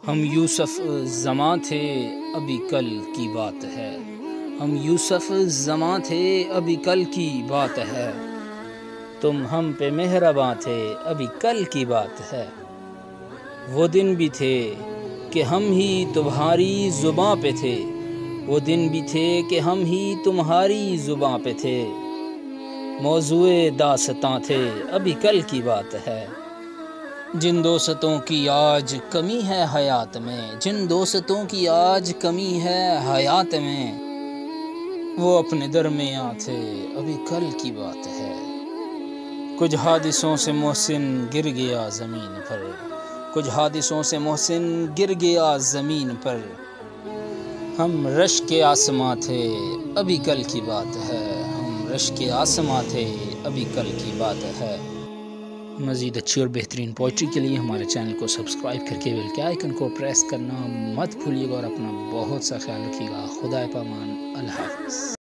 ہم یوسف زماں تھے ابھی کل کی بات ہے، ہم یوسف زماں تھے ابھی کل کی بات ہے، تم ہم پہ مہرباں تھے ابھی کل کی بات ہے۔ وہ دن بھی تھے کہ ہم ہی تمہاری زباں پہ تھے، وہ دن بھی تھے کہ ہم ہی تمہاری زباں پہ تھے، موضوع داستاں تھے ابھی کل کی بات ہے۔ جن دوستوں کی آج کمی ہے حیات میں، جن دوستوں کی آج کمی ہے حیات میں، وہ اپنے درمیاں تھے ابھی کل کی بات ہے۔ کچھ حادثوں سے محسن گر گیا زمین پر، کچھ حادثوں سے محسن گر گیا زمین پر، ہم رش کے آسماں تھے ابھی کل کی بات ہے، ہم رش کے آسماں تھے ابھی کل کی بات ہے۔ مزید اچھی اور بہترین پوئٹری کے لیے ہمارے چینل کو سبسکرائب کر کے بیل کے آئیکن کو پریس کرنا مت بھولیے گا، اور اپنا بہت سا خیال رکھیے گا۔ خدا پامان، اللہ حافظ۔